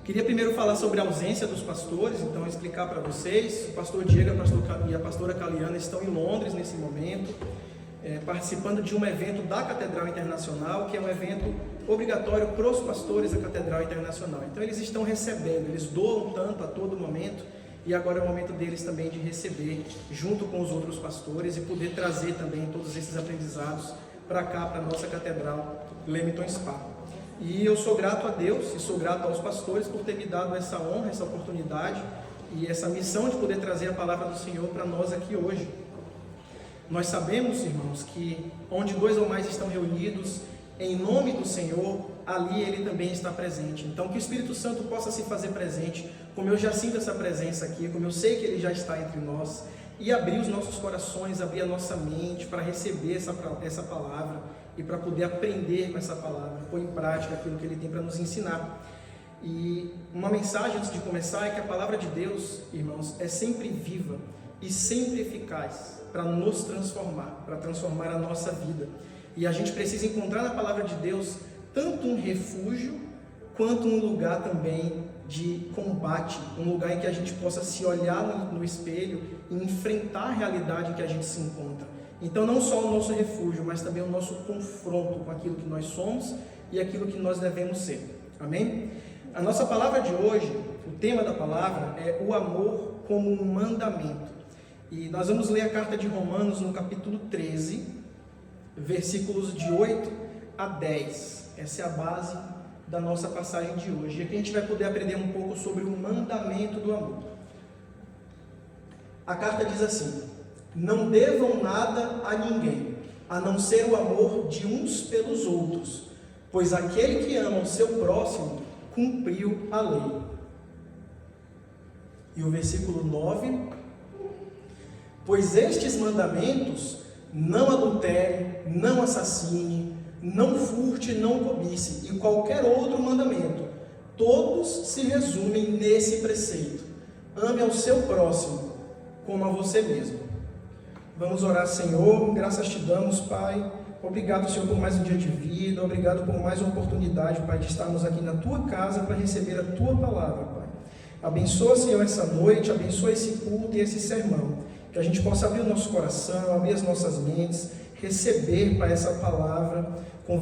Queria primeiro falar sobre a ausência dos pastores, então explicar para vocês. O pastor Diego e a pastora Caliana estão em Londres nesse momento, participando de um evento da Catedral Internacional, que é um evento obrigatório para os pastores da Catedral Internacional. Então eles estão recebendo, eles doam tanto a todo momento, e agora é o momento deles também de receber, junto com os outros pastores, e poder trazer também todos esses aprendizados para cá, para a nossa Catedral Leamington Spa. E eu sou grato a Deus e sou grato aos pastores por ter me dado essa honra, essa oportunidade e essa missão de poder trazer a palavra do Senhor para nós aqui hoje. Nós sabemos, irmãos, que onde dois ou mais estão reunidos em nome do Senhor, ali Ele também está presente. Então que o Espírito Santo possa se fazer presente, como eu já sinto essa presença aqui, como eu sei que Ele já está entre nós, e abrir os nossos corações, abrir a nossa mente para receber essa palavra e para poder aprender com essa palavra, pôr em prática aquilo que Ele tem para nos ensinar. E uma mensagem antes de começar é que a palavra de Deus, irmãos, é sempre viva e sempre eficaz para nos transformar, para transformar a nossa vida. E a gente precisa encontrar na palavra de Deus tanto um refúgio, quanto um lugar também de combate, um lugar em que a gente possa se olhar no espelho e enfrentar a realidade em que a gente se encontra. Então não só o nosso refúgio, mas também o nosso confronto com aquilo que nós somos e aquilo que nós devemos ser. Amém? A nossa palavra de hoje, o tema da palavra é o amor como um mandamento. E nós vamos ler a carta de Romanos no capítulo 13, versículos de 8 a 10. Essa é a base da nossa passagem de hoje. E aqui a gente vai poder aprender um pouco sobre o mandamento do amor. A carta diz assim: não devam nada a ninguém, a não ser o amor de uns pelos outros, pois aquele que ama o seu próximo cumpriu a lei. E o versículo 9: pois estes mandamentos: não adultere, não assassine, não furte, não cobice, e qualquer outro mandamento, todos se resumem nesse preceito: ame ao seu próximo como a você mesmo. Vamos orar. Senhor, graças te damos, Pai. Obrigado, Senhor, por mais um dia de vida. Obrigado por mais uma oportunidade, Pai, de estarmos aqui na Tua casa para receber a Tua palavra, Pai. Abençoa, Senhor, essa noite, abençoa esse culto e esse sermão. Que a gente possa abrir o nosso coração, abrir as nossas mentes, receber, Pai, essa palavra, com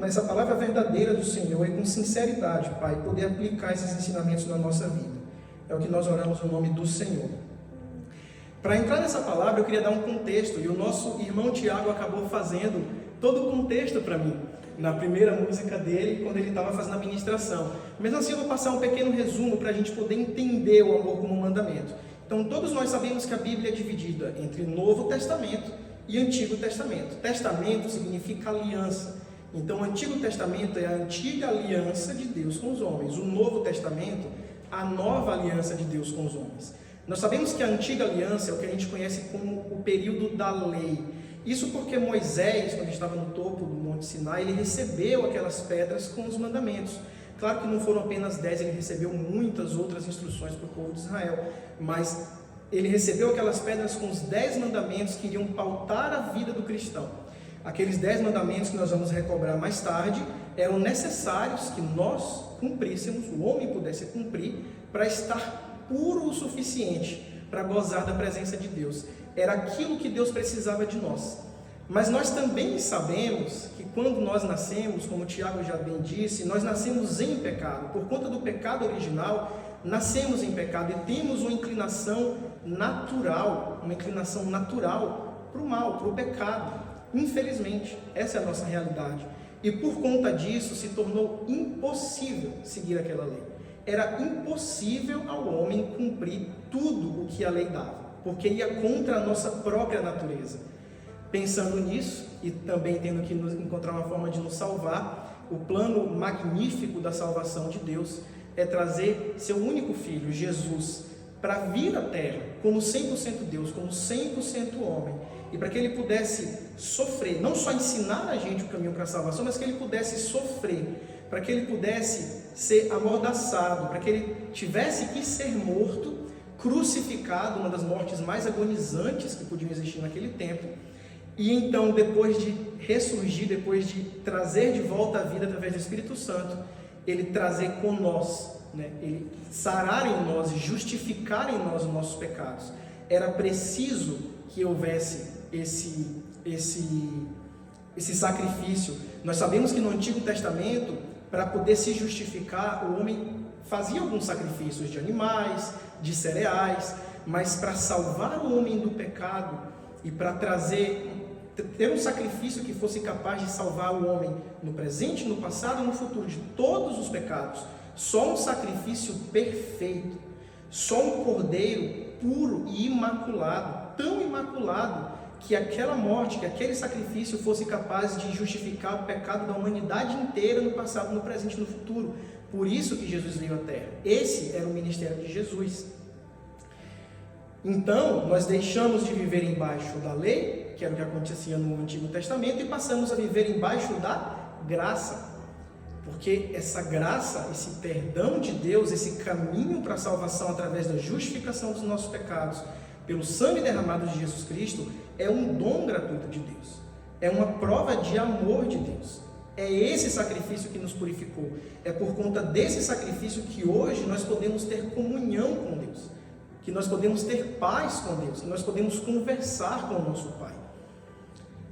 essa palavra verdadeira do Senhor e com sinceridade, Pai, poder aplicar esses ensinamentos na nossa vida. É o que nós oramos no nome do Senhor. Para entrar nessa palavra, eu queria dar um contexto, e o nosso irmão Tiago acabou fazendo todo o contexto para mim, na primeira música dele, quando ele estava fazendo a ministração. Mesmo assim, eu vou passar um pequeno resumo para a gente poder entender o amor como mandamento. Então, todos nós sabemos que a Bíblia é dividida entre Novo Testamento e Antigo Testamento. Testamento significa aliança. Então, o Antigo Testamento é a antiga aliança de Deus com os homens. O Novo Testamento, a nova aliança de Deus com os homens. Nós sabemos que a antiga aliança é o que a gente conhece como o período da lei. Isso porque Moisés, quando estava no topo do Monte Sinai, ele recebeu aquelas pedras com os mandamentos. Claro que não foram apenas 10, ele recebeu muitas outras instruções para o povo de Israel, mas ele recebeu aquelas pedras com os 10 mandamentos que iriam pautar a vida do cristão. Aqueles 10 mandamentos que nós vamos recobrar mais tarde eram necessários que nós cumpríssemos, o homem pudesse cumprir, para estar puro o suficiente para gozar da presença de Deus. Era aquilo que Deus precisava de nós. Mas nós também sabemos que quando nós nascemos, como o Tiago já bem disse, nós nascemos em pecado. Por conta do pecado original, nascemos em pecado e temos uma inclinação natural para o mal, para o pecado. Infelizmente, essa é a nossa realidade. E por conta disso, se tornou impossível seguir aquela lei. Era impossível ao homem cumprir tudo o que a lei dava, porque ia contra a nossa própria natureza. Pensando nisso, e também tendo que encontrar uma forma de nos salvar, o plano magnífico da salvação de Deus é trazer seu único filho, Jesus, para vir à terra como 100% Deus, como 100% homem, e para que ele pudesse sofrer, não só ensinar a gente o caminho para a salvação, mas que ele pudesse sofrer, para que ele pudesse ser amordaçado, para que ele tivesse que ser morto, crucificado, uma das mortes mais agonizantes que podiam existir naquele tempo, e então, depois de ressurgir, depois de trazer de volta a vida através do Espírito Santo, ele trazer com nós né, ele sarar em nós e justificar em nós os nossos pecados, era preciso que houvesse esse sacrifício. Nós sabemos que no Antigo Testamento, para poder se justificar, o homem fazia alguns sacrifícios de animais, de cereais, mas para salvar o homem do pecado e para ter um sacrifício que fosse capaz de salvar o homem no presente, no passado e no futuro de todos os pecados, só um sacrifício perfeito, só um cordeiro puro e imaculado, tão imaculado que aquela morte, que aquele sacrifício fosse capaz de justificar o pecado da humanidade inteira no passado, no presente e no futuro. Por isso que Jesus veio à Terra. Esse era o ministério de Jesus. Então, nós deixamos de viver embaixo da lei, que era o que acontecia no Antigo Testamento, e passamos a viver embaixo da graça. Porque essa graça, esse perdão de Deus, esse caminho para a salvação através da justificação dos nossos pecados, pelo sangue derramado de Jesus Cristo, é um dom gratuito de Deus. É uma prova de amor de Deus. É esse sacrifício que nos purificou. É por conta desse sacrifício que hoje nós podemos ter comunhão com Deus, que nós podemos ter paz com Deus, que nós podemos conversar com o nosso Pai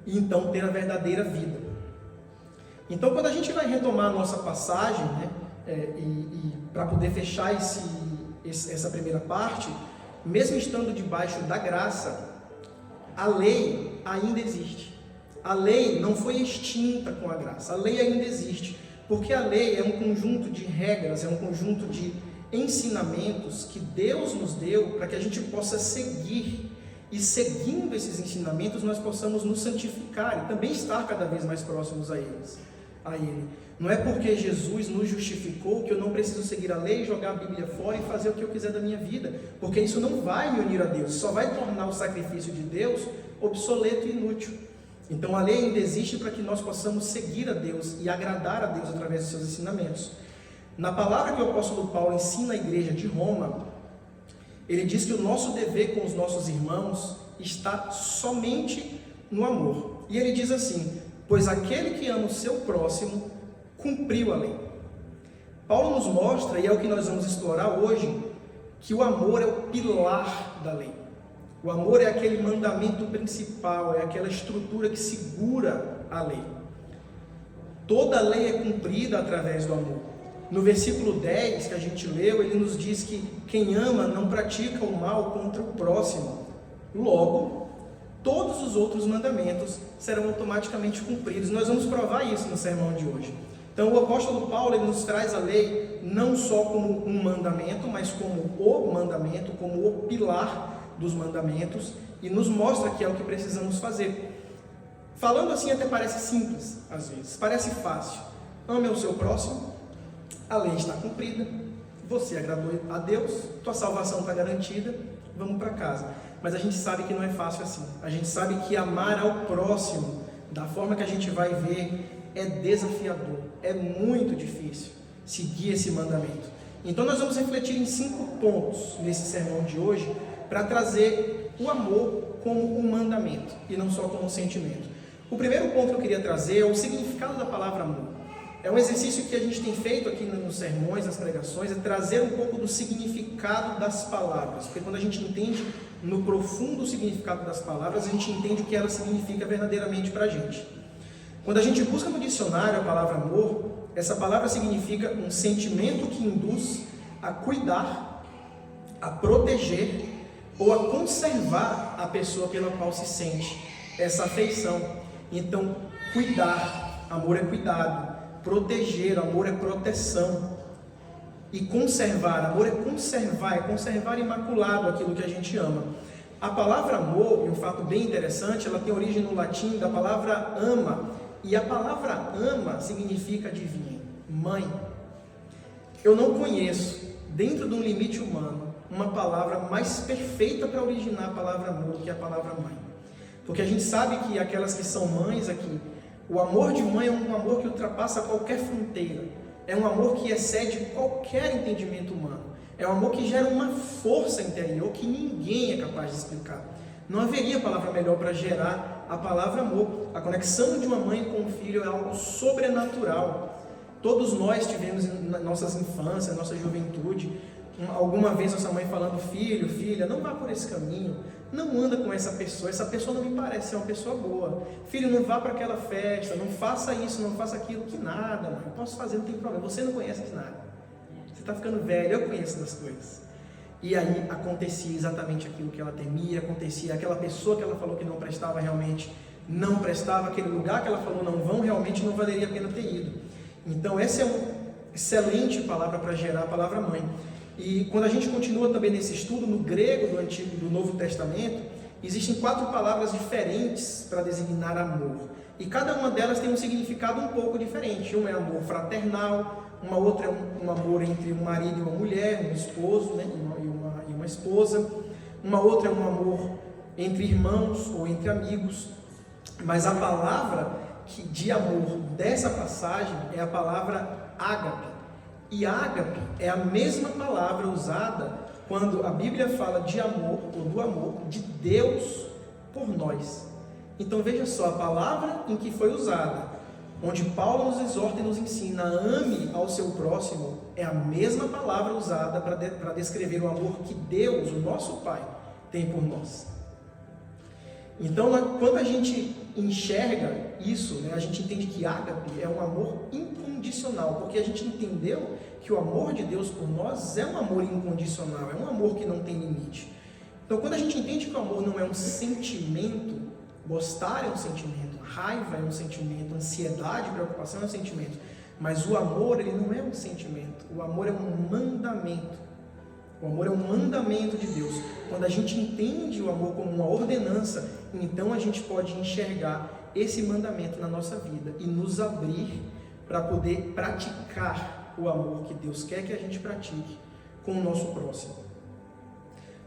e então ter a verdadeira vida. Então, quando a gente vai retomar a nossa passagem, né, para poder fechar essa primeira parte, mesmo estando debaixo da graça, a lei ainda existe. A lei não foi extinta com a graça. A lei ainda existe, porque a lei é um conjunto de regras, é um conjunto de ensinamentos que Deus nos deu para que a gente possa seguir. E seguindo esses ensinamentos, nós possamos nos santificar e também estar cada vez mais próximos a Ele. Não é porque Jesus nos justificou que eu não preciso seguir a lei, jogar a Bíblia fora e fazer o que eu quiser da minha vida, porque isso não vai me unir a Deus, só vai tornar o sacrifício de Deus obsoleto e inútil. Então a lei ainda existe para que nós possamos seguir a Deus e agradar a Deus através dos seus ensinamentos. Na palavra que o apóstolo Paulo ensina à igreja de Roma, ele diz que o nosso dever com os nossos irmãos está somente no amor. E ele diz assim: pois aquele que ama o seu próximo cumpriu a lei. Paulo nos mostra, e é o que nós vamos explorar hoje, que o amor é o pilar da lei. O amor é aquele mandamento principal, é aquela estrutura que segura a lei. Toda a lei é cumprida através do amor. No versículo 10 que a gente leu, ele nos diz que quem ama não pratica o mal contra o próximo. Logo, todos os outros mandamentos serão automaticamente cumpridos. Nós vamos provar isso no sermão de hoje. Então, o apóstolo Paulo ele nos traz a lei não só como um mandamento, mas como o mandamento, como o pilar dos mandamentos, e nos mostra que é o que precisamos fazer. Falando assim até parece simples, às vezes, parece fácil. Ame o seu próximo, a lei está cumprida, você agradou a Deus, tua salvação está garantida, vamos para casa. Mas a gente sabe que não é fácil assim. A gente sabe que amar ao próximo, da forma que a gente vai ver, é desafiador, é muito difícil seguir esse mandamento. Então nós vamos refletir em 5 pontos nesse sermão de hoje, para trazer o amor como um mandamento e não só como um sentimento. O primeiro ponto que eu queria trazer é o significado da palavra amor. É um exercício que a gente tem feito aqui nos sermões, nas pregações, é trazer um pouco do significado das palavras, porque quando a gente entende no profundo o significado das palavras, a gente entende o que ela significa verdadeiramente para a gente. Quando a gente busca no dicionário a palavra amor, essa palavra significa um sentimento que induz a cuidar, a proteger ou a conservar a pessoa pela qual se sente essa afeição. Então, cuidar, amor é cuidado. Proteger, amor é proteção. E conservar, amor é conservar imaculado aquilo que a gente ama. A palavra amor, e um fato bem interessante, ela tem origem no latim da palavra ama. E a palavra ama significa, adivinha, mãe. Eu não conheço, dentro de um limite humano, uma palavra mais perfeita para originar a palavra amor do que a palavra mãe. Porque a gente sabe que aquelas que são mães aqui, o amor de mãe é um amor que ultrapassa qualquer fronteira. É um amor que excede qualquer entendimento humano. É um amor que gera uma força interior que ninguém é capaz de explicar. Não haveria palavra melhor para gerar a palavra amor. A conexão de uma mãe com um filho é algo sobrenatural. Todos nós tivemos na nossas infâncias, nossa juventude, alguma vez nossa mãe falando: filho, filha, não vá por esse caminho, não anda com essa pessoa não me parece ser uma pessoa boa. Filho, não vá para aquela festa, não faça isso, não faça aquilo. Que nada, mãe, eu posso fazer, não tem problema, você não conhece de nada. Você está ficando velho, eu conheço das coisas. E aí acontecia exatamente aquilo que ela temia, acontecia aquela pessoa que ela falou que não prestava realmente, não prestava, aquele lugar que ela falou não vão, realmente não valeria a pena ter ido. Então essa é uma excelente palavra para gerar a palavra mãe. E quando a gente continua também nesse estudo, no grego do Antigo e do Novo Testamento, existem 4 palavras diferentes para designar amor. E cada uma delas tem um significado um pouco diferente. Uma é amor fraternal, uma outra é um amor entre um marido e uma mulher, um esposo, né, e uma esposa. Uma outra é um amor entre irmãos ou entre amigos. Mas a palavra de amor dessa passagem é a palavra ágape. E ágape é a mesma palavra usada quando a Bíblia fala de amor, ou do amor de Deus por nós. Então veja só, a palavra em que foi usada, onde Paulo nos exorta e nos ensina: ame ao seu próximo, é a mesma palavra usada para descrever o amor que Deus, o nosso Pai, tem por nós. Então, quando a gente enxerga isso, né, a gente entende que ágape é um amor incondicional, porque a gente entendeu que o amor de Deus por nós é um amor incondicional, é um amor que não tem limite. Então, quando a gente entende que o amor não é um sentimento, gostar é um sentimento, raiva é um sentimento, ansiedade, preocupação é um sentimento, mas o amor, ele não é um sentimento, o amor é um mandamento. O amor é um mandamento de Deus. Quando a gente entende o amor como uma ordenança, então a gente pode enxergar esse mandamento na nossa vida e nos abrir para poder praticar o amor que Deus quer que a gente pratique com o nosso próximo.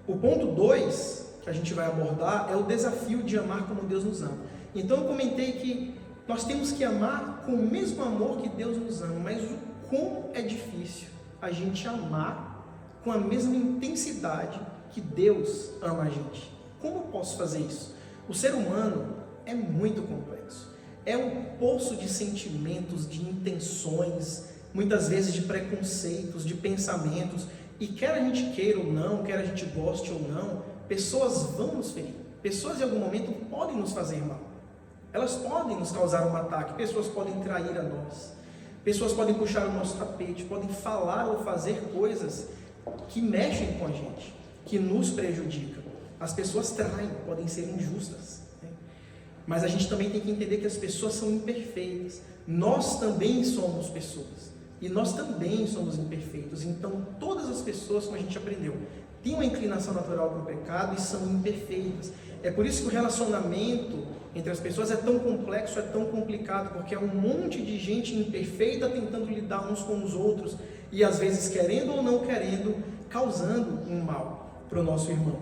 O ponto 2 que a gente vai abordar é o desafio de amar como Deus nos ama. Então eu comentei que nós temos que amar com o mesmo amor que Deus nos ama, mas o como é difícil a gente amar com a mesma intensidade que Deus ama a gente. Como eu posso fazer isso? O ser humano é muito complexo. É um poço de sentimentos, de intenções, muitas vezes de preconceitos, de pensamentos. E quer a gente queira ou não, quer a gente goste ou não, pessoas vão nos ferir. Pessoas em algum momento podem nos fazer mal. Elas podem nos causar um ataque. Pessoas podem trair a nós. Pessoas podem puxar o nosso tapete, podem falar ou fazer coisas que mexem com a gente, que nos prejudicam. As pessoas traem, podem ser injustas, né? Mas a gente também tem que entender que as pessoas são imperfeitas. Nós também somos pessoas e nós também somos imperfeitos. Então todas as pessoas, como a gente aprendeu, têm uma inclinação natural para o pecado e são imperfeitas. É por isso que o relacionamento entre as pessoas é tão complexo, é tão complicado, porque é um monte de gente imperfeita tentando lidar uns com os outros e às vezes querendo ou não querendo, causando um mal para o nosso irmão.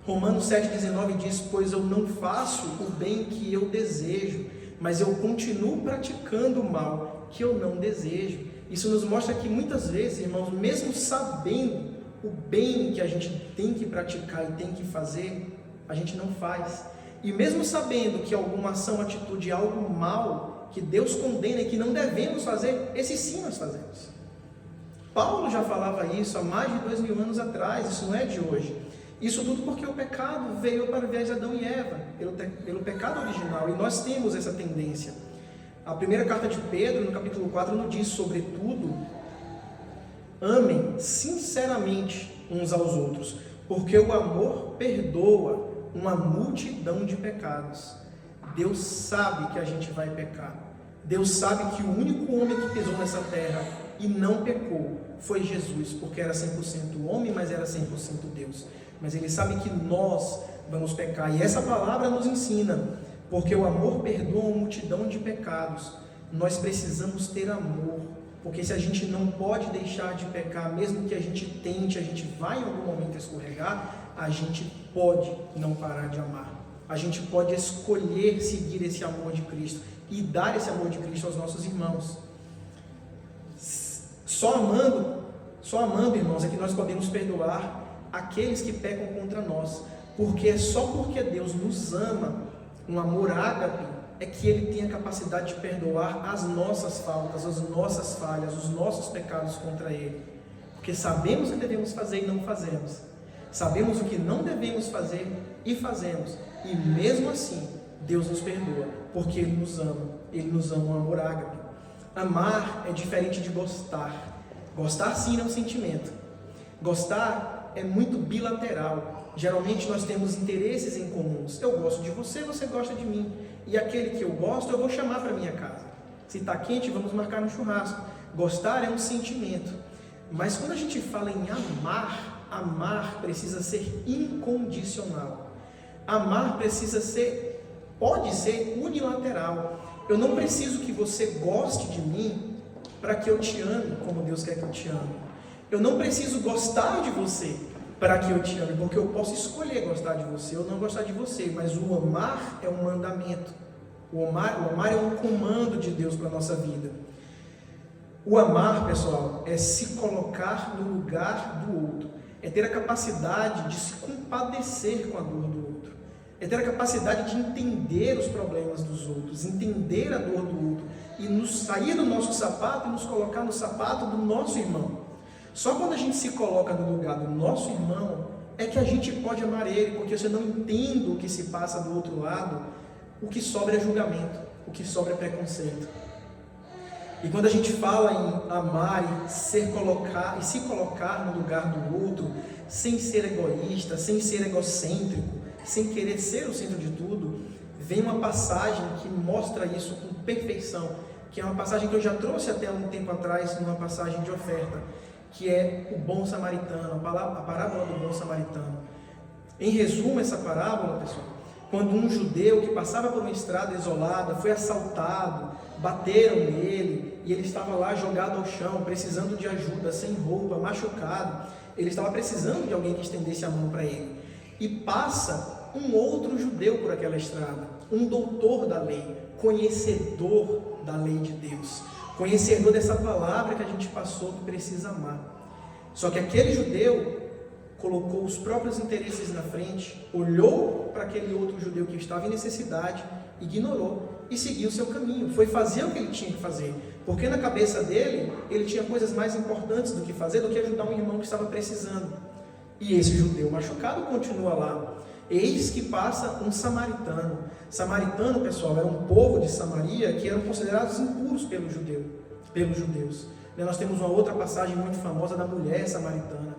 Romanos 7,19 diz: pois eu não faço o bem que eu desejo, mas eu continuo praticando o mal que eu não desejo. Isso nos mostra que muitas vezes, irmãos, mesmo sabendo o bem que a gente tem que praticar e tem que fazer, a gente não faz. E mesmo sabendo que alguma ação, atitude é algo mal, que Deus condena e que não devemos fazer, esse sim nós fazemos. Paulo já falava isso há mais de 2000 anos atrás, isso não é de hoje. Isso tudo porque o pecado veio para o viés de Adão e Eva, pelo pecado original, e nós temos essa tendência. A primeira carta de Pedro, no capítulo 4, nos diz: sobretudo, amem sinceramente uns aos outros, porque o amor perdoa uma multidão de pecados. Deus sabe que a gente vai pecar. Deus sabe que o único homem que pisou nessa terra e não pecou foi Jesus, porque era 100% homem, mas era 100% Deus. Mas Ele sabe que nós vamos pecar, e essa palavra nos ensina, porque o amor perdoa uma multidão de pecados. Nós precisamos ter amor, porque se a gente não pode deixar de pecar, mesmo que a gente tente, a gente vai em algum momento escorregar, a gente pode não parar de amar. A gente pode escolher seguir esse amor de Cristo e dar esse amor de Cristo aos nossos irmãos. Só amando, irmãos, é que nós podemos perdoar aqueles que pecam contra nós, porque é só porque Deus nos ama, um amor ágape, é que Ele tem a capacidade de perdoar as nossas faltas, as nossas falhas, os nossos pecados contra Ele. Porque sabemos o que devemos fazer e não fazemos. Sabemos o que não devemos fazer e fazemos. E mesmo assim, Deus nos perdoa, porque Ele nos ama. Ele nos ama um amor ágape. Amar é diferente de gostar. Gostar sim é um sentimento. Gostar é muito bilateral. Geralmente nós temos interesses em comuns. Eu gosto de você, você gosta de mim. E aquele que eu gosto, eu vou chamar para minha casa. Se está quente, vamos marcar um churrasco. Gostar é um sentimento. Mas quando a gente fala em amar, amar precisa ser incondicional. Amar pode ser unilateral. Eu não preciso que você goste de mim para que eu te ame como Deus quer que eu te ame. Eu não preciso gostar de você para que eu te ame, porque eu posso escolher gostar de você ou não gostar de você, mas o amar é um mandamento. O amar é um comando de Deus para a nossa vida. O amar, pessoal, é se colocar no lugar do outro, é ter a capacidade de se compadecer com a dor do outro, é ter a capacidade de entender os problemas dos outros, entender a dor do outro e nos sair do nosso sapato e nos colocar no sapato do nosso irmão. Só quando a gente se coloca no lugar do nosso irmão é que a gente pode amar ele, porque se eu não entendo o que se passa do outro lado, o que sobra é julgamento, o que sobra é preconceito. E quando a gente fala em amar e se colocar no lugar do outro, sem ser egoísta, sem ser egocêntrico, sem querer ser o centro de tudo, vem uma passagem que mostra isso com perfeição, que é uma passagem que eu já trouxe até um tempo atrás, numa passagem de oferta, que é o bom samaritano, a parábola do bom samaritano. Em resumo, essa parábola, pessoal, quando um judeu que passava por uma estrada isolada foi assaltado, bateram nele e ele estava lá jogado ao chão, precisando de ajuda, sem roupa, machucado, ele estava precisando de alguém que estendesse a mão para ele. E passa um outro judeu por aquela estrada, um doutor da lei, conhecedor da lei de Deus, conhecedor dessa palavra que a gente passou que precisa amar. Só que aquele judeu colocou os próprios interesses na frente, olhou para aquele outro judeu que estava em necessidade, ignorou e seguiu o seu caminho, foi fazer o que ele tinha que fazer, porque na cabeça dele, ele tinha coisas mais importantes do que fazer, do que ajudar um irmão que estava precisando. E esse judeu machucado continua lá. Eis que passa um samaritano. Samaritano, pessoal, era um povo de Samaria que eram considerados impuros pelos judeus. Nós temos uma outra passagem muito famosa da mulher samaritana,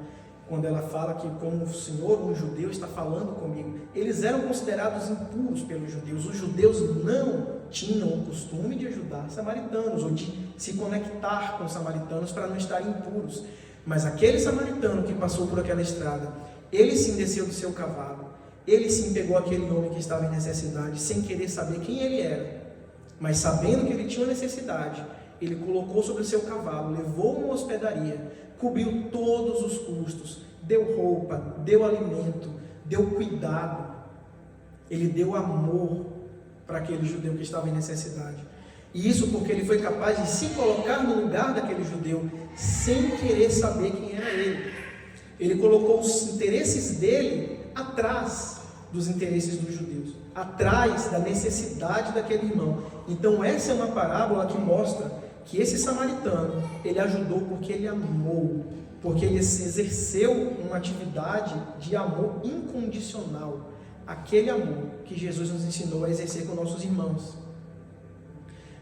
quando ela fala que como o Senhor, um judeu, está falando comigo. Eles eram considerados impuros pelos judeus. Os judeus não tinham o costume de ajudar samaritanos, ou de se conectar com samaritanos para não estarem impuros. Mas aquele samaritano que passou por aquela estrada, ele sim desceu do seu cavalo, ele sim pegou aquele homem que estava em necessidade, sem querer saber quem ele era, mas sabendo que ele tinha uma necessidade, ele colocou sobre o seu cavalo, levou uma hospedaria, cobriu todos os custos, deu roupa, deu alimento, deu cuidado, ele deu amor para aquele judeu que estava em necessidade. E isso porque ele foi capaz de se colocar no lugar daquele judeu, sem querer saber quem era ele. Ele colocou os interesses dele atrás dos interesses dos judeus, atrás da necessidade daquele irmão. Então essa é uma parábola que mostra que esse samaritano, ele ajudou porque ele amou, porque ele exerceu uma atividade de amor incondicional, aquele amor que Jesus nos ensinou a exercer com nossos irmãos.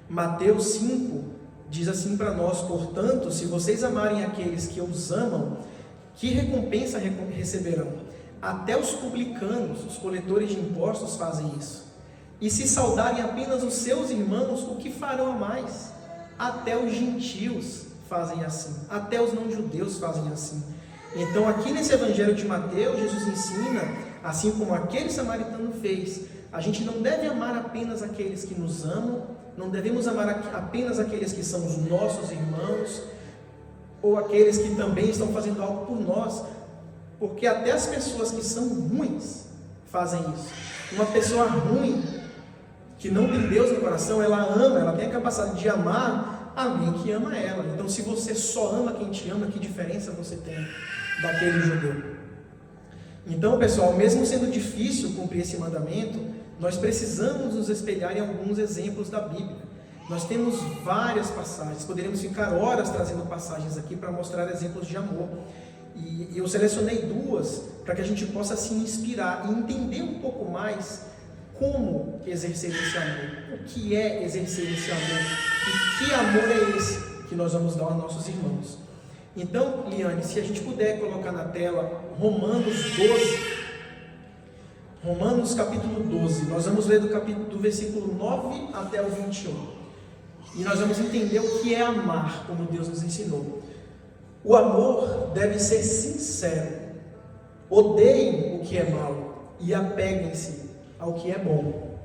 Mateus 5 diz assim para nós: portanto, se vocês amarem aqueles que os amam, que recompensa receberão? Até os publicanos, os coletores de impostos, fazem isso. E se saudarem apenas os seus irmãos, o que farão a mais? Até os gentios fazem assim, até os não-judeus fazem assim. Então aqui nesse evangelho de Mateus, Jesus ensina, assim como aquele samaritano fez, a gente não deve amar apenas aqueles que nos amam, não devemos amar apenas aqueles que são os nossos irmãos, ou aqueles que também estão fazendo algo por nós, porque até as pessoas que são ruins fazem isso. Uma pessoa ruim, que não tem Deus no coração, ela ama, ela tem a capacidade de amar alguém que ama ela. Então, se você só ama quem te ama, que diferença você tem daquele judeu? Então, pessoal, mesmo sendo difícil cumprir esse mandamento, nós precisamos nos espelhar em alguns exemplos da Bíblia. Nós temos várias passagens, poderíamos ficar horas trazendo passagens aqui para mostrar exemplos de amor. E eu selecionei duas para que a gente possa se inspirar e entender um pouco mais como exercer esse amor. O que é exercer esse amor? E que amor é esse que nós vamos dar aos nossos irmãos? Então, Liane, se a gente puder colocar na tela Romanos 12. Romanos capítulo 12. Nós vamos ler do versículo 9 até o 21. E nós vamos entender o que é amar, como Deus nos ensinou. O amor deve ser sincero. Odeiem o que é mal e apeguem-se ao que é bom.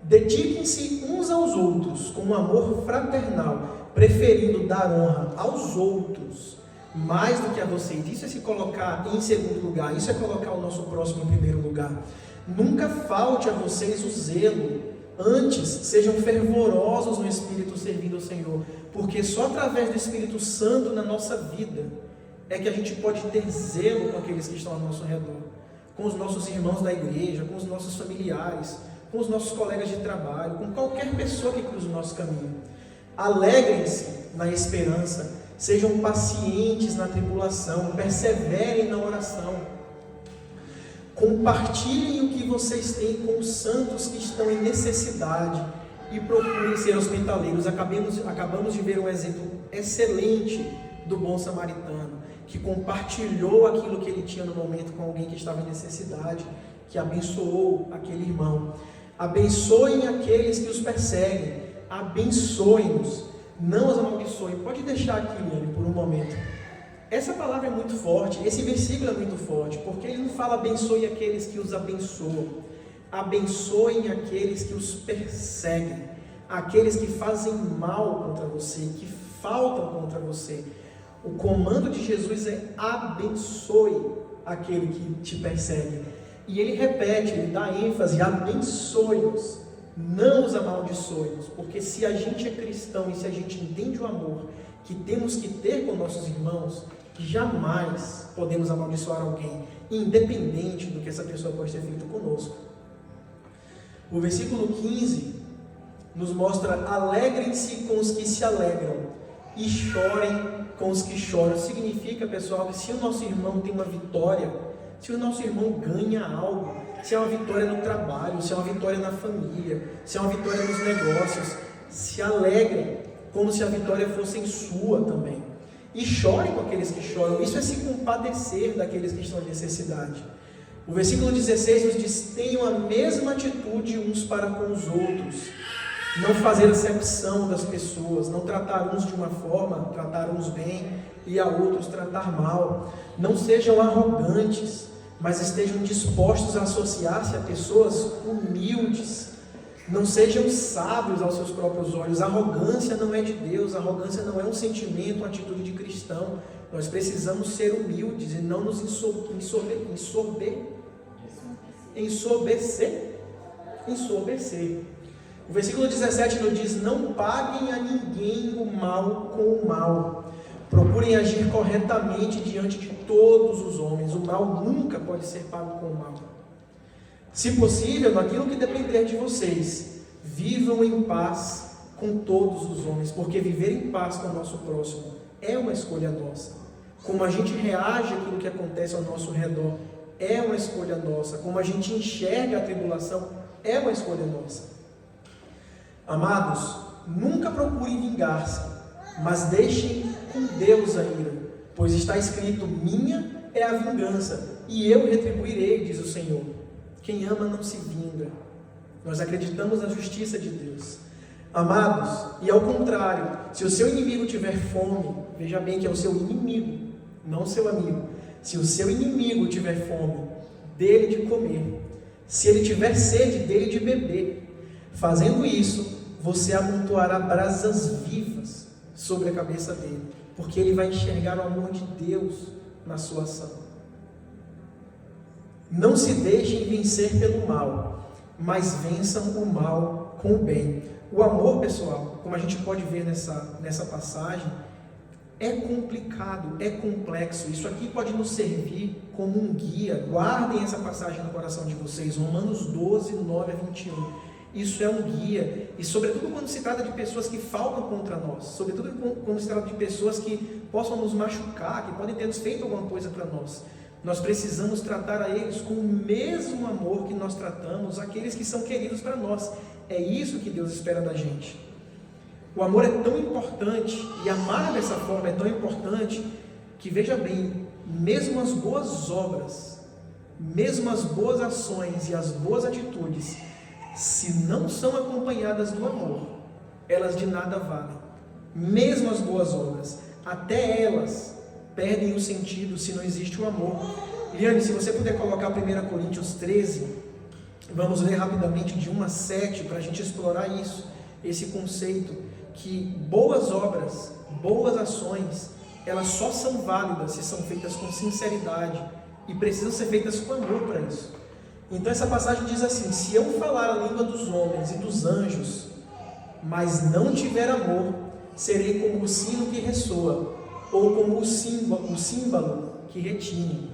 Dediquem-se uns aos outros com um amor fraternal, preferindo dar honra aos outros mais do que a vocês. Isso é se colocar em segundo lugar, isso é colocar o nosso próximo em primeiro lugar. Nunca falte a vocês o zelo. Antes, sejam fervorosos no Espírito servindo ao Senhor, porque só através do Espírito Santo na nossa vida é que a gente pode ter zelo com aqueles que estão ao nosso redor, com os nossos irmãos da igreja, com os nossos familiares, com os nossos colegas de trabalho, com qualquer pessoa que cruze o nosso caminho. Alegrem-se na esperança, sejam pacientes na tribulação, perseverem na oração. Compartilhem o que vocês têm com os santos que estão em necessidade e procurem ser hospitaleiros. Acabamos de ver um exemplo excelente do bom samaritano, que compartilhou aquilo que ele tinha no momento com alguém que estava em necessidade, que abençoou aquele irmão. Abençoem aqueles que os perseguem, abençoem-nos, não os amaldiçoem. Pode deixar aqui, Liane, por um momento. Essa palavra é muito forte, esse versículo é muito forte, porque ele não fala abençoe aqueles que os abençoam, abençoem aqueles que os perseguem, aqueles que fazem mal contra você, que faltam contra você. O comando de Jesus é abençoe aquele que te persegue. E ele repete, ele dá ênfase, abençoe-os, não os amaldiçoe-os, porque se a gente é cristão e se a gente entende o amor que temos que ter com nossos irmãos, jamais podemos amaldiçoar alguém, independente do que essa pessoa pode ter feito conosco. O versículo 15 nos mostra: alegrem-se com os que se alegram e chorem com os que choram. Significa, pessoal, que se o nosso irmão tem uma vitória, se o nosso irmão ganha algo, se é uma vitória no trabalho, se é uma vitória na família, se é uma vitória nos negócios, se alegrem como se a vitória fosse sua também. E chorem com aqueles que choram. Isso é se compadecer daqueles que estão em necessidade. O versículo 16 nos diz: tenham a mesma atitude uns para com os outros. Não fazer acepção das pessoas, não tratar uns de uma forma, tratar uns bem e a outros tratar mal. Não sejam arrogantes, mas estejam dispostos a associar-se a pessoas humildes. Não sejam sábios aos seus próprios olhos. A arrogância não é de Deus, a arrogância não é um sentimento, uma atitude de cristão. Nós precisamos ser humildes e não nos ensoberbecer. O versículo 17 nos diz: não paguem a ninguém o mal com o mal. Procurem agir corretamente diante de todos os homens. O mal nunca pode ser pago com o mal. Se possível, naquilo que depender de vocês, vivam em paz com todos os homens, porque viver em paz com o nosso próximo é uma escolha nossa. Como a gente reage àquilo que acontece ao nosso redor é uma escolha nossa. Como a gente enxerga a tribulação é uma escolha nossa. Amados, nunca procurem vingar-se, mas deixem com Deus a ira, pois está escrito: minha é a vingança, e eu retribuirei, diz o Senhor. Quem ama não se vinga. Nós acreditamos na justiça de Deus. Amados, e ao contrário, se o seu inimigo tiver fome, veja bem que é o seu inimigo, não o seu amigo. Se o seu inimigo tiver fome, dele de comer. Se ele tiver sede, dele de beber. Fazendo isso, você amontoará brasas vivas sobre a cabeça dele, porque ele vai enxergar o amor de Deus na sua ação. Não se deixem vencer pelo mal, mas vençam o mal com o bem. O amor, pessoal, como a gente pode ver nessa passagem, É complicado, é complexo. Isso aqui pode nos servir como um guia. Guardem essa passagem no coração de vocês, Romanos 12, 9 a 21. Isso é um guia, e sobretudo quando se trata de pessoas que faltam contra nós, sobretudo quando se trata de pessoas que possam nos machucar, que podem ter nos feito alguma coisa para nós. Nós precisamos tratar a eles com o mesmo amor que nós tratamos aqueles que são queridos para nós. É isso que Deus espera da gente. O amor é tão importante, e amar dessa forma é tão importante, que veja bem, mesmo as boas obras, mesmo as boas ações e as boas atitudes, se não são acompanhadas do amor, elas de nada valem. Mesmo as boas obras, até elas perdem o sentido se não existe o amor. Liane, se você puder colocar 1 Coríntios 13, vamos ler rapidamente de 1 a 7 para a gente explorar isso, esse conceito que boas obras, boas ações, elas só são válidas se são feitas com sinceridade e precisam ser feitas com amor para isso. Então essa passagem diz assim: se eu falar a língua dos homens e dos anjos, mas não tiver amor, serei como o sino que ressoa, ou como o símbolo que retine.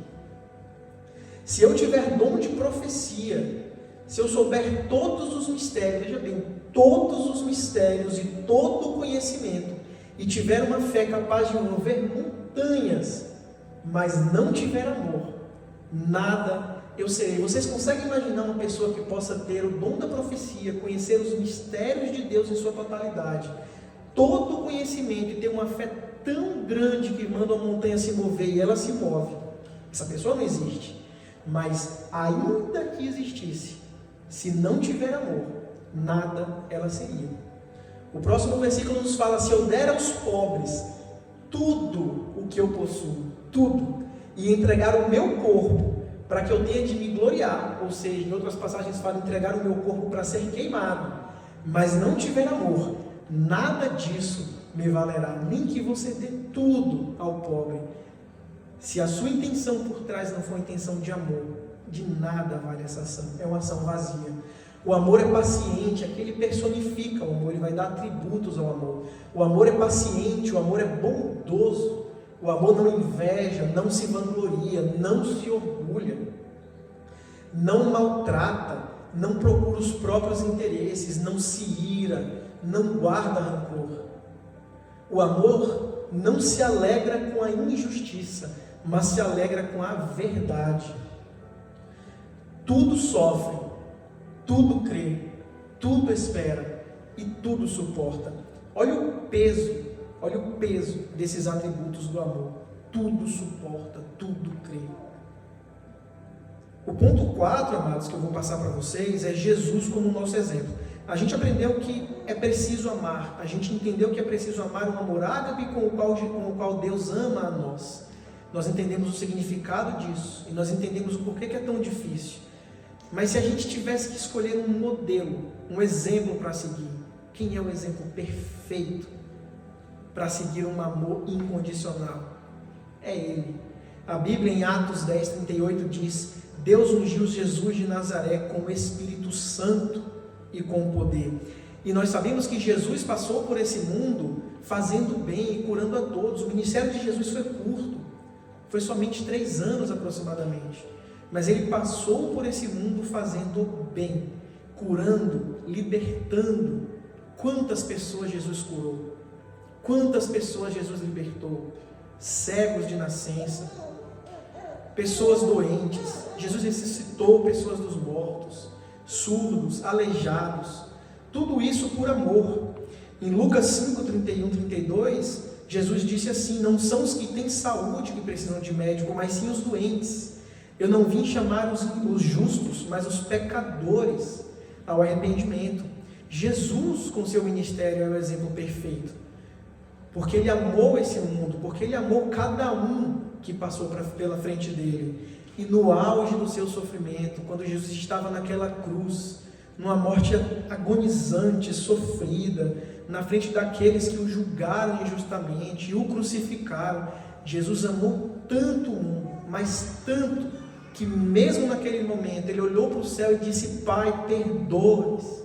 Se eu tiver dom de profecia, se eu souber todos os mistérios, veja bem, todos os mistérios e todo o conhecimento, e tiver uma fé capaz de mover montanhas, mas não tiver amor, nada eu serei. Vocês conseguem imaginar uma pessoa que possa ter o dom da profecia, conhecer os mistérios de Deus em sua totalidade, todo o conhecimento, e ter uma fé tão grande que manda a montanha se mover e ela se move? Essa pessoa não existe. Mas ainda que existisse, se não tiver amor, nada ela seria. O próximo versículo nos fala: se eu der aos pobres tudo o que eu possuo, tudo, e entregar o meu corpo para que eu tenha de me gloriar, ou seja, em outras passagens fala entregar o meu corpo para ser queimado, mas não tiver amor, nada disso me valerá, nem que você dê tudo ao pobre. Se a sua intenção por trás não for intenção de amor, de nada vale essa ação, é uma ação vazia. O amor é paciente, aquele personifica o amor, ele vai dar atributos ao amor. O amor é paciente, o amor é bondoso. O amor não inveja, não se vangloria, não se orgulha, não maltrata, não procura os próprios interesses, não se ira, não guarda rancor. O amor não se alegra com a injustiça, mas se alegra com a verdade. Tudo sofre, tudo crê, tudo espera e tudo suporta. Olha o peso desses atributos do amor. Tudo suporta, tudo crê. O ponto 4, amados, que eu vou passar para vocês, é Jesus como nosso exemplo. A gente aprendeu que é preciso amar, a gente entendeu que é preciso amar um amor ágape com o qual Deus ama a nós. Nós entendemos o significado disso, e nós entendemos o porquê que é tão difícil. Mas se a gente tivesse que escolher um modelo, um exemplo para seguir, quem é o exemplo perfeito para seguir um amor incondicional? É Ele. A Bíblia em Atos 10, 38 diz: Deus ungiu Jesus de Nazaré com o Espírito Santo e com poder. E nós sabemos que Jesus passou por esse mundo fazendo bem e curando a todos. O ministério de Jesus foi curto, foi somente 3 anos aproximadamente, mas Ele passou por esse mundo fazendo bem, curando, libertando. Quantas pessoas Jesus curou? Quantas pessoas Jesus libertou? Cegos de nascença, pessoas doentes. Jesus ressuscitou pessoas dos mortos, surdos, aleijados. Tudo isso por amor. Em Lucas 5, 31, 32, Jesus disse assim: não são os que têm saúde que precisam de médico, mas sim os doentes. Eu não vim chamar os justos, mas os pecadores ao arrependimento. Jesus, com seu ministério, é o exemplo perfeito, porque Ele amou esse mundo, porque Ele amou cada um que passou pela frente dele. E no auge do seu sofrimento, quando Jesus estava naquela cruz, numa morte agonizante, sofrida, na frente daqueles que o julgaram injustamente e o crucificaram, Jesus amou tanto o mundo, mas tanto, que mesmo naquele momento Ele olhou para o céu e disse: Pai, perdoa-os,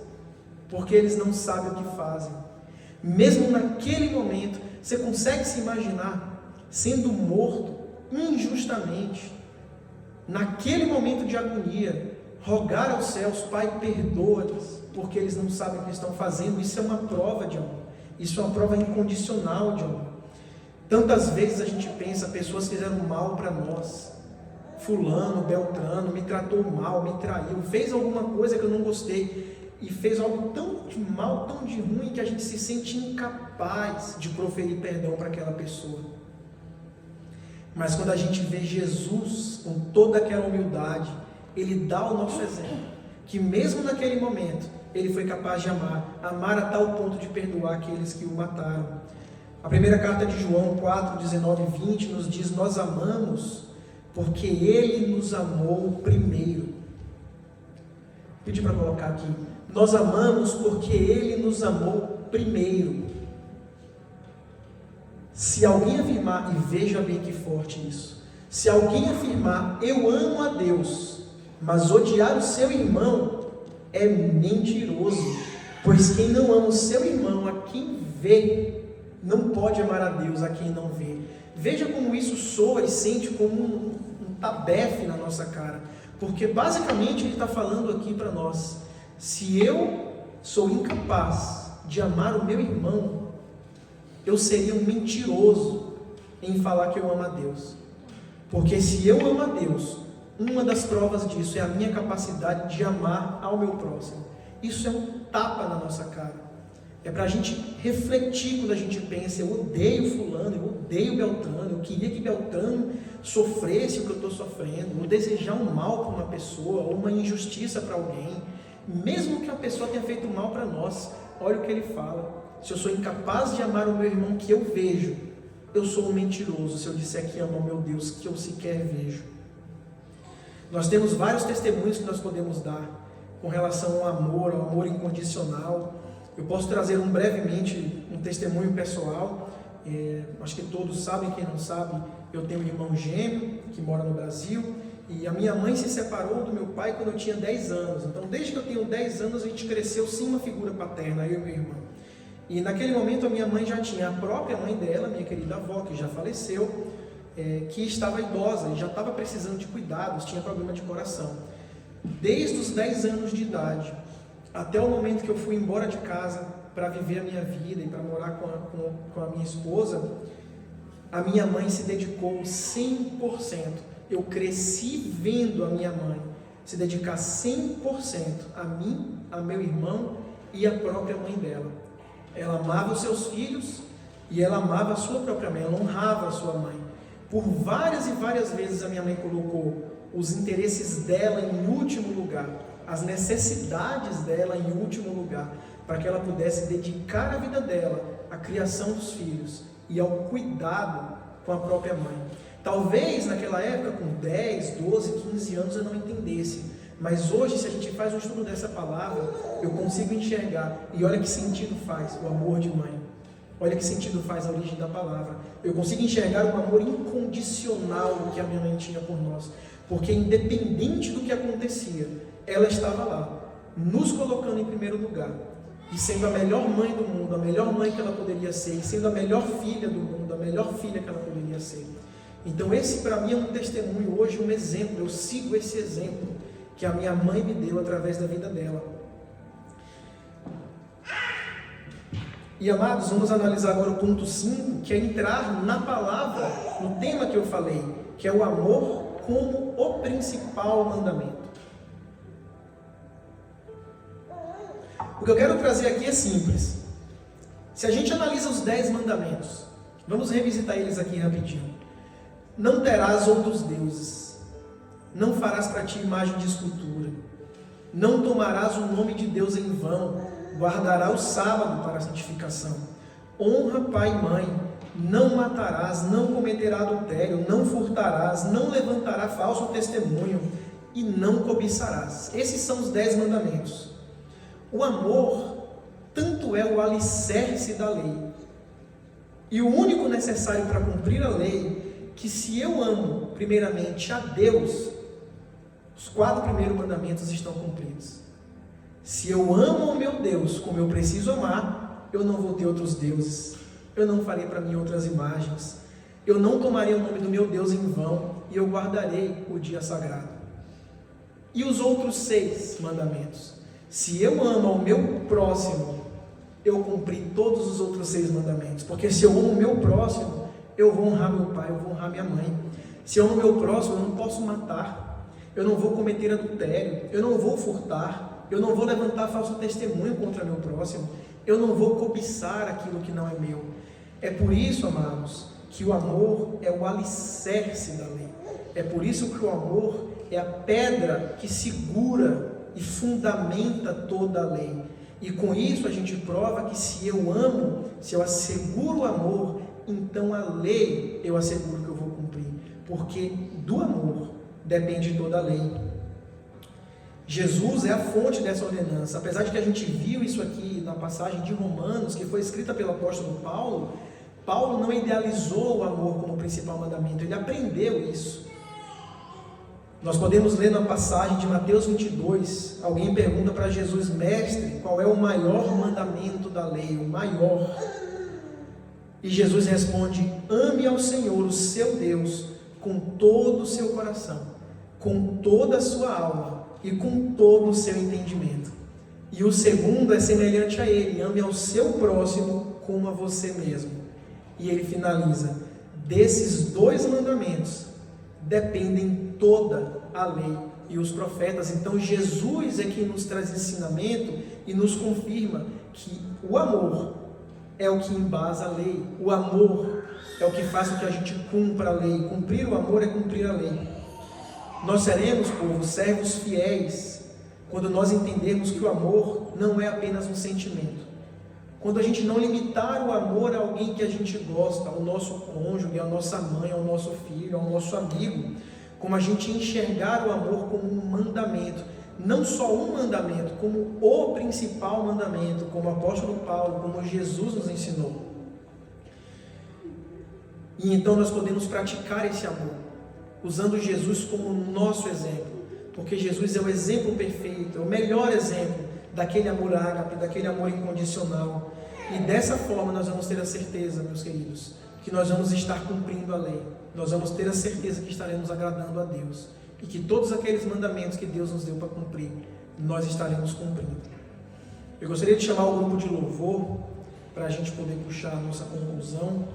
porque eles não sabem o que fazem. Mesmo naquele momento, Você consegue se imaginar sendo morto injustamente, naquele momento de agonia, rogar aos céus: Pai, perdoa-lhes, porque eles não sabem o que estão fazendo? Isso é uma prova de amor. Isso é uma prova incondicional de amor. Tantas vezes a gente pensa, pessoas fizeram mal para nós. Fulano, Beltrano me tratou mal, me traiu, fez alguma coisa que eu não gostei, e fez algo tão de mal, tão de ruim, que a gente se sente incapaz de proferir perdão para aquela pessoa. Mas quando a gente vê Jesus com toda aquela humildade, Ele dá o nosso exemplo, que mesmo naquele momento, Ele foi capaz de amar a tal ponto de perdoar aqueles que o mataram. A primeira carta de João 4, 19 e 20 nos diz: nós amamos porque Ele nos amou primeiro. Pedi para colocar aqui: nós amamos porque Ele nos amou primeiro. Se alguém afirmar, e veja bem que forte isso, se alguém afirmar: eu amo a Deus, mas odiar o seu irmão, é mentiroso, pois quem não ama o seu irmão, a quem vê, não pode amar a Deus a quem não vê. Veja como isso soa e sente como um tabefe na nossa cara, porque basicamente Ele está falando aqui para nós: se eu sou incapaz de amar o meu irmão, eu seria um mentiroso em falar que eu amo a Deus. Porque se eu amo a Deus, uma das provas disso é a minha capacidade de amar ao meu próximo. Isso é um tapa na nossa cara. É para a gente refletir quando a gente pensa: eu odeio fulano, eu odeio Beltrano, eu queria que Beltrano sofresse o que eu estou sofrendo, ou desejar um mal para uma pessoa, ou uma injustiça para alguém, mesmo que a pessoa tenha feito mal para nós. Olha o que ele fala: se eu sou incapaz de amar o meu irmão que eu vejo, eu sou um mentiroso se eu disser que amo o meu Deus que eu sequer vejo. Nós temos vários testemunhos que nós podemos dar com relação ao amor incondicional. Eu posso trazer brevemente um testemunho pessoal. Acho que todos sabem, quem não sabe, eu tenho um irmão gêmeo que mora no Brasil, e a minha mãe se separou do meu pai quando eu tinha 10 anos. Então, desde que eu tenho 10 anos, a gente cresceu sem uma figura paterna, eu e meu irmão. E naquele momento a minha mãe já tinha a própria mãe dela, minha querida avó, que já faleceu, que estava idosa e já estava precisando de cuidados, tinha problema de coração. Desde os 10 anos de idade até o momento que eu fui embora de casa para viver a minha vida e para morar com a minha esposa, a minha mãe se dedicou 100%. Eu cresci vendo a minha mãe se dedicar 100% a mim, a meu irmão e a própria mãe dela. Ela amava os seus filhos e ela amava a sua própria mãe, ela honrava a sua mãe. Por várias e várias vezes a minha mãe colocou os interesses dela em último lugar, as necessidades dela em último lugar, para que ela pudesse dedicar a vida dela à criação dos filhos e ao cuidado com a própria mãe. Talvez naquela época, com 10, 12, 15 anos, eu não entendesse, mas hoje, se a gente faz um estudo dessa palavra, eu consigo enxergar, e olha que sentido faz o amor de mãe, olha que sentido faz a origem da palavra. Eu consigo enxergar o amor incondicional que a minha mãe tinha por nós, porque independente do que acontecia, ela estava lá, nos colocando em primeiro lugar, e sendo a melhor mãe do mundo, a melhor mãe que ela poderia ser, e sendo a melhor filha do mundo, a melhor filha que ela poderia ser. Então esse para mim é um testemunho hoje, um exemplo. Eu sigo esse exemplo que a minha mãe me deu através da vida dela. E amados, vamos analisar agora o ponto 5, que é entrar na palavra, no tema que eu falei, que é o amor como o principal mandamento. O que eu quero trazer aqui é simples. Se a gente analisa os 10 mandamentos, vamos revisitar eles aqui rapidinho. Não terás outros deuses, não farás para ti imagem de escultura, não tomarás o nome de Deus em vão, guardará o sábado para a santificação, honra pai e mãe, não matarás, não cometerás adultério, não furtarás, não levantarás falso testemunho e não cobiçarás. Esses são os 10 mandamentos. O amor tanto é o alicerce da lei e o único necessário para cumprir a lei, que se eu amo primeiramente a Deus, os 4 primeiros mandamentos estão cumpridos. Se eu amo o meu Deus como eu preciso amar, eu não vou ter outros deuses. eu não farei para mim outras imagens, eu não tomarei o nome do meu Deus em vão, e eu guardarei o dia sagrado. E os outros 6 mandamentos? Se eu amo ao meu próximo, eu cumpri todos os outros 6 mandamentos, porque se eu amo o meu próximo, eu vou honrar meu pai, eu vou honrar minha mãe. Se eu amo o meu próximo, eu não posso matar, eu não vou cometer adultério, eu não vou furtar, eu não vou levantar falso testemunho contra meu próximo, eu não vou cobiçar aquilo que não é meu. É por isso, amados, que o amor é o alicerce da lei. É por isso que o amor é a pedra que segura e fundamenta toda a lei. E com isso a gente prova que se eu amo, se eu asseguro o amor, então a lei eu asseguro que eu vou cumprir. Porque do amor depende toda a lei. Jesus é a fonte dessa ordenança. Apesar de que a gente viu isso aqui na passagem de Romanos, que foi escrita pelo apóstolo Paulo, Paulo não idealizou o amor como principal mandamento, ele aprendeu isso. Nós podemos ler na passagem de Mateus 22, alguém pergunta para Jesus: mestre, qual é o maior mandamento da lei, o maior? E Jesus responde: ame ao Senhor, o seu Deus, com todo o seu coração, com toda a sua alma e com todo o seu entendimento. E o segundo é semelhante a ele: ame ao seu próximo como a você mesmo. E ele finaliza: desses 2 mandamentos dependem toda a lei e os profetas. Então Jesus é quem nos traz ensinamento e nos confirma que o amor é o que embasa a lei, o amor é o que faz com que a gente cumpra a lei. Cumprir o amor é cumprir a lei. Nós seremos, povo, servos fiéis quando nós entendermos que o amor não é apenas um sentimento. Quando a gente não limitar o amor a alguém que a gente gosta, ao nosso cônjuge, à nossa mãe, ao nosso filho, ao nosso amigo, como a gente enxergar o amor como um mandamento, não só um mandamento, como o principal mandamento, como o apóstolo Paulo, como Jesus nos ensinou. E então nós podemos praticar esse amor, usando Jesus como nosso exemplo, porque Jesus é o exemplo perfeito, é o melhor exemplo daquele amor ágape, daquele amor incondicional. E dessa forma nós vamos ter a certeza, meus queridos, que nós vamos estar cumprindo a lei. Nós vamos ter a certeza que estaremos agradando a Deus. E que todos aqueles mandamentos que Deus nos deu para cumprir, nós estaremos cumprindo. Eu gostaria de chamar o grupo de louvor para a gente poder puxar a nossa conclusão.